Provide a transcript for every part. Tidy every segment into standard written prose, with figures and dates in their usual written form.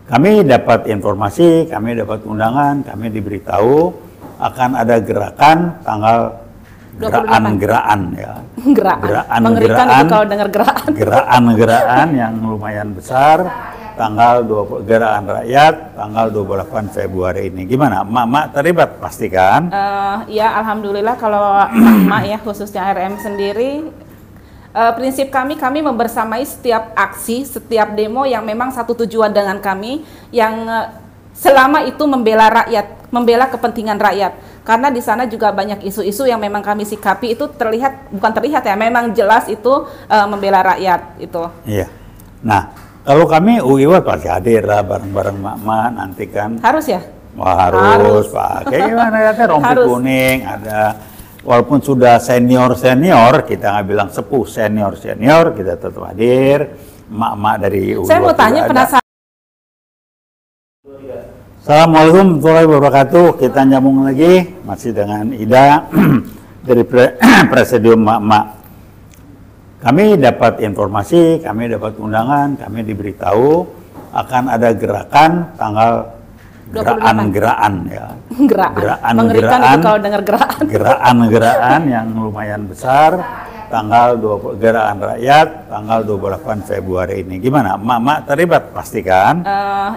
Kami dapat informasi, kami dapat undangan, kami diberitahu akan ada gerakan tanggal geraan ya. Mengerikan itu kalau dengar gerakan. Geraan yang lumayan besar tanggal 20 gerakan rakyat tanggal 28 Februari ini. Gimana? Emak-emak terlibat pastikan? Ya alhamdulillah kalau emak ya khususnya RM sendiri. Prinsip kami membersamai setiap aksi, setiap demo yang memang satu tujuan dengan kami, yang selama itu membela rakyat, membela kepentingan rakyat. Karena di sana juga banyak isu-isu yang memang kami sikapi itu bukan terlihat ya, memang jelas itu membela rakyat itu. Iya. Nah, kalau kami UI pasti hadir lah bareng-bareng mak-mak nanti kan. Harus ya? Wah, harus. Pakai gimana ya, rompi kuning ada. Walaupun sudah senior, kita nggak bilang sepuh, senior, kita tetap hadir. Emak-emak dari UI. Saya mau tanya, penasaran. Assalamualaikum warahmatullahi wabarakatuh. Kita nyambung lagi, masih dengan Ida dari Presidium Emak-emak. Kami dapat informasi, kami dapat undangan, kami diberitahu akan ada gerakan tanggal geraan ya. Mengerikan itu kalau dengar gerakan. Geraan yang lumayan besar tanggal 20 gerakan rakyat tanggal 28 Februari ini. Gimana? Emak-emak terlibat pastikan?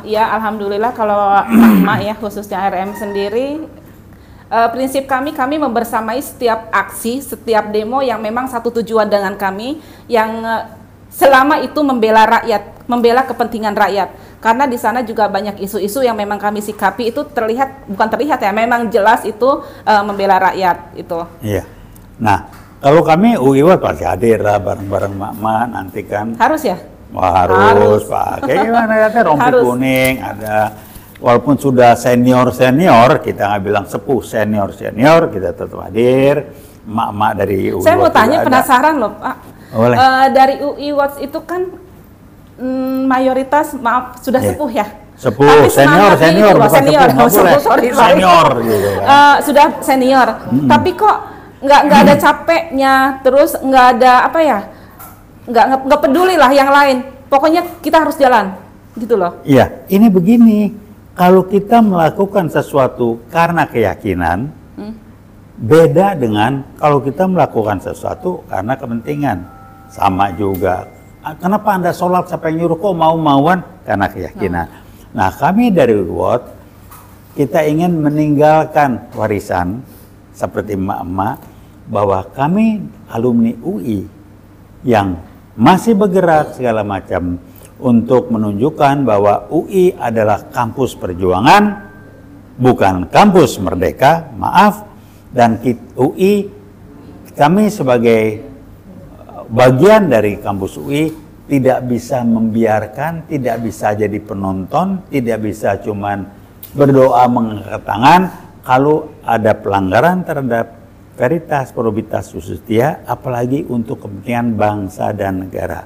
Ya alhamdulillah kalau emak ya khususnya RM sendiri. Prinsip kami membersamai setiap aksi, setiap demo yang memang satu tujuan dengan kami, yang selama itu membela rakyat, membela kepentingan rakyat. Karena di sana juga banyak isu-isu yang memang kami sikapi itu bukan terlihat ya, memang jelas itu membela rakyat itu. Iya. Nah, kalau kami UI pasti hadir lah bareng-bareng mak-mak nanti kan. Harus ya? Wah, harus. Pakai gimana ya, rompi kuning ada. Walaupun sudah senior, kita nggak bilang sepuh, senior, kita tetap hadir. Mak-mak dari UI. Saya mau tanya, penasaran loh Pak. Boleh. Dari UI Watch itu kan mayoritas sudah sepuh ya. Sepuh, senior, bukan senior, sepuh, sorry. Senior gitu kan. Sudah senior. Tapi kok nggak ada capeknya, terus nggak ada apa ya? Nggak peduli lah yang lain. Pokoknya kita harus jalan, gitu loh. Iya, ini begini. Kalau kita melakukan sesuatu karena keyakinan, beda dengan kalau kita melakukan sesuatu karena kepentingan. Sama juga. Kenapa Anda sholat sampai nyuruh kok mau-mauan? Karena keyakinan. Nah, kami dari UWOT, kita ingin meninggalkan warisan seperti emak-emak, bahwa kami alumni UI yang masih bergerak segala macam untuk menunjukkan bahwa UI adalah kampus perjuangan, bukan kampus merdeka, maaf. Dan UI, kami sebagai bagian dari kampus UI tidak bisa membiarkan, tidak bisa jadi penonton, tidak bisa cuman berdoa mengangkat tangan kalau ada pelanggaran terhadap veritas, probitas, justia, apalagi untuk kepentingan bangsa dan negara.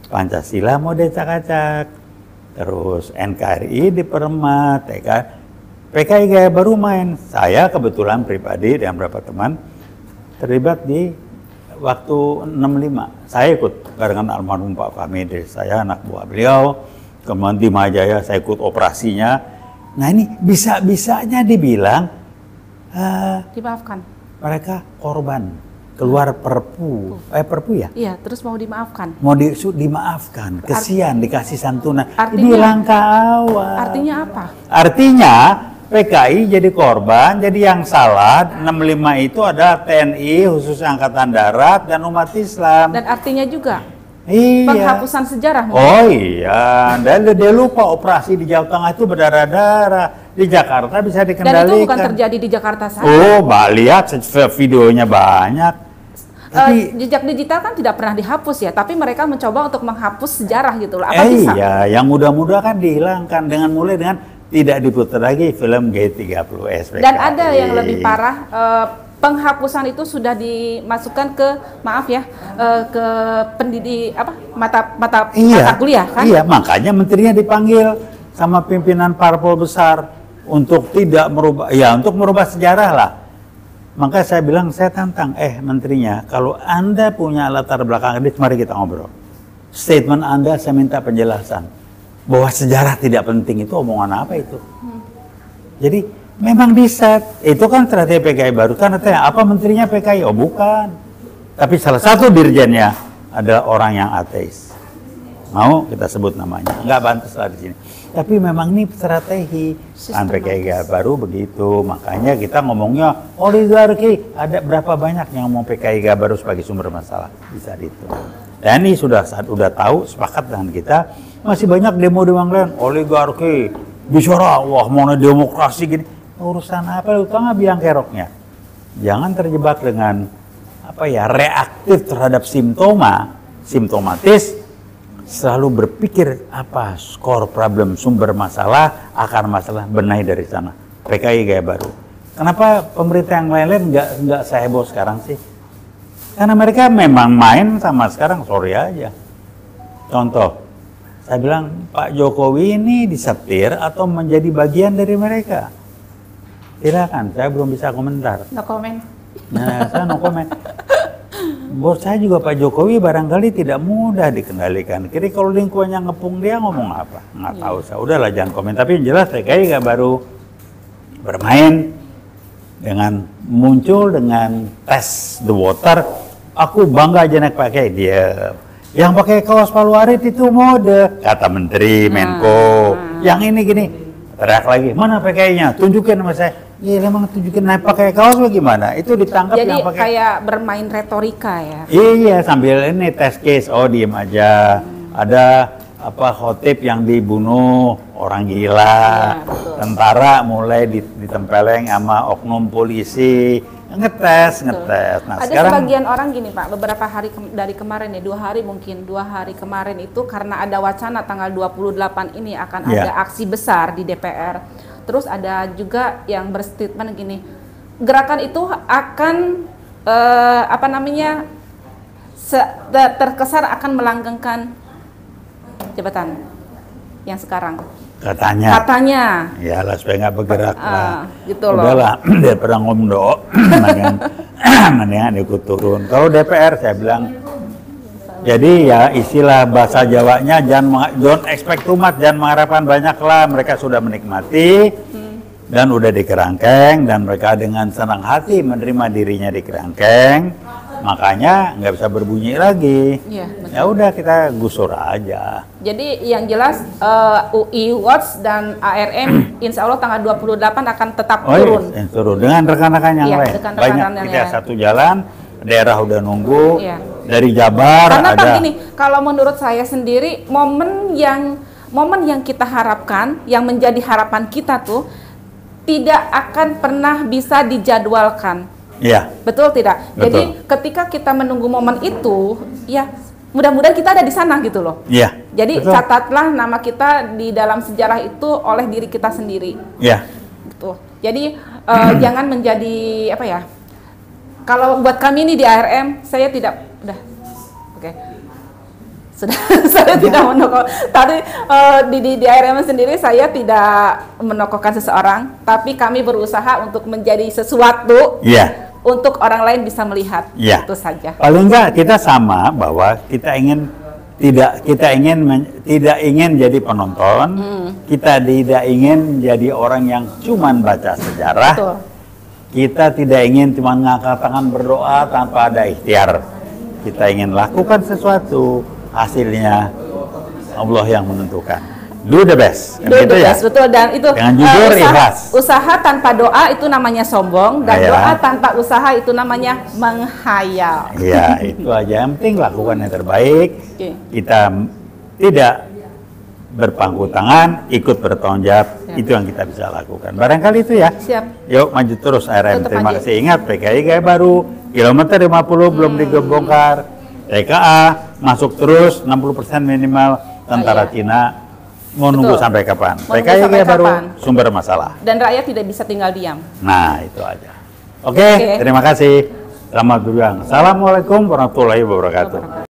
Pancasila mau dicak-acak, terus NKRI diperempat, PKI gaya baru main. Saya kebetulan pribadi dan beberapa teman terlibat di waktu 65, saya ikut barengan almarhum Pak Fahmi, saya anak buah beliau, kemudian di Majaya saya ikut operasinya. Nah ini bisa-bisanya dibilang dimaafkan. Mereka korban, keluar perpu ya? Iya, terus mau dimaafkan. Mau dimaafkan, kesian, dikasih santunan. Artinya, ini langkah awal. Artinya apa? Artinya PKI jadi korban, jadi yang salah 65 itu ada TNI, khusus Angkatan Darat, dan umat Islam. Dan artinya juga iya. Penghapusan sejarah. Oh iya, dan dia lupa operasi di Jawa Tengah itu berdarah-darah. Di Jakarta bisa dikendalikan. Dan itu bukan terjadi di Jakarta saja. Oh, lihat videonya banyak. Jejak digital kan tidak pernah dihapus ya, tapi mereka mencoba untuk menghapus sejarah gitu loh. Apa bisa? Iya, yang mudah-mudah kan dihilangkan mulai dengan tidak diputar lagi film G30 SPK. Dan ada yang lebih parah, penghapusan itu sudah dimasukkan ke ke mata kuliah kan? Iya, makanya menterinya dipanggil sama pimpinan parpol besar untuk tidak merubah, ya untuk merubah sejarah lah. Maka saya bilang, saya tantang, menterinya, kalau Anda punya latar belakang ini, mari kita ngobrol. Statement Anda saya minta penjelasan. bahwa sejarah tidak penting itu omongan apa itu? Jadi memang di-set, itu kan strategi PKI baru. Kan katanya, apa menterinya PKI? Oh bukan. Tapi salah satu dirjennya adalah orang yang ateis. Mau kita sebut namanya? Nggak pantas lah di sini. Tapi memang ini strategi. Kan PKI baru begitu. Makanya kita ngomongnya oligarki. Ada berapa banyak yang ngomong PKI baru sebagai sumber masalah? Bisa dihitung. Dan ini sudah tahu, sepakat dengan kita. Masih banyak demo-demo yang lain. Oligarki. Bicara, wah mau demokrasi gini. Urusan apa? Lu tahu nggak biang keroknya? Jangan terjebak dengan reaktif terhadap simptomatis. Selalu berpikir apa skor problem sumber masalah, akar masalah, benahi dari sana. PKI gaya baru. Kenapa pemerintah yang lain-lain nggak seheboh sekarang sih? Karena mereka memang main sama sekarang, sorry aja. Contoh, saya bilang Pak Jokowi ini disetir atau menjadi bagian dari mereka. Silakan, saya belum bisa komentar. No comment. Nah, saya no comment. Buat saya juga Pak Jokowi barangkali tidak mudah dikendalikan. Kira kalau lingkungannya ngepung dia ngomong apa? Nggak tahu saya. Udahlah jangan komen. Tapi yang jelas PKI nggak baru bermain dengan muncul dengan tes the water. Aku bangga aja naik PKI. Dia yang pakai kaos Palu Arit itu mode, kata Menteri Menko. Yang ini gini, teriak lagi, mana PKI-nya? Tunjukin sama saya. Iya, emang tunjukin naik pakai kaos bagaimana? Itu ditangkap jadi yang pakai. Jadi kayak bermain retorika ya. Iya, sambil ini tes case. Oh, diem aja. Ada khotib yang dibunuh, orang gila. Tentara mulai ditempeleng sama oknum polisi. Ngetes. Nah, ada sekarang sebagian orang gini Pak, beberapa hari dari kemarin ya, 2 hari kemarin itu karena ada wacana tanggal 28 ini akan ada aksi besar di DPR. Terus ada juga yang berstatement gini, gerakan itu akan terkesan akan melanggengkan jabatan yang sekarang. Katanya. Ya lah supaya nggak bergerak lah. Gitu loh. Udahlah, dia pernah ngomong mendingan ikut turun. Kalau DPR saya bilang, jadi ya istilah bahasa Jawanya don't expect too much, jangan mengharapkan banyak lah. Mereka sudah menikmati dan udah di kerangkeng dan mereka dengan senang hati menerima dirinya di kerangkeng. Makanya nggak bisa berbunyi lagi. Ya udah kita gusur aja. Jadi yang jelas UI Watch dan ARM insya Allah tanggal 28 akan tetap turun. Iya, turun dengan rekan-rekan yang lain. Banyak kita satu jalan, daerah udah nunggu. Dari Jabar karena ada. Karena kan gini, kalau menurut saya sendiri momen yang kita harapkan, yang menjadi harapan kita tuh tidak akan pernah bisa dijadwalkan. Iya. Betul tidak? Betul. Jadi ketika kita menunggu momen itu, ya mudah-mudahan kita ada di sana gitu loh. Iya. Jadi betul. Catatlah nama kita di dalam sejarah itu oleh diri kita sendiri. Iya. Gitu. Jadi jangan menjadi kalau buat kami ini di ARM, saya tidak sudah saya tidak menokok. Tadi di ARM sendiri saya tidak menokohkan seseorang, tapi kami berusaha untuk menjadi sesuatu. Iya. Untuk orang lain bisa melihat, itu saja. Paling enggak kita sama bahwa kita tidak ingin jadi penonton, kita tidak ingin jadi orang yang cuman baca sejarah. Betul. Kita tidak ingin cuma ngangkat tangan berdoa tanpa ada ikhtiar. Kita ingin lakukan sesuatu, hasilnya Allah yang menentukan. Do the best. Do the best, betul. Dan itu dengan jujur, ikhlas. Usaha tanpa doa itu namanya sombong, dan doa tanpa usaha itu namanya menghayal. Iya, itu aja. Yang penting lakukan yang terbaik. Kita tidak berpangku tangan, ikut bertanggung jawab. Itu yang kita bisa lakukan. Barangkali itu ya. Siap. Yuk maju terus ARM. Terima kasih. Ingat PKI gaya baru, kilometer 50 belum dibongkar. TKA masuk terus 60% minimal. Tentara Cina mau nunggu sampai kapan? PKI gaya baru sumber masalah. Dan rakyat tidak bisa tinggal diam. Nah, itu aja. Oke, terima kasih. Selamat berjuang. Assalamualaikum warahmatullahi wabarakatuh.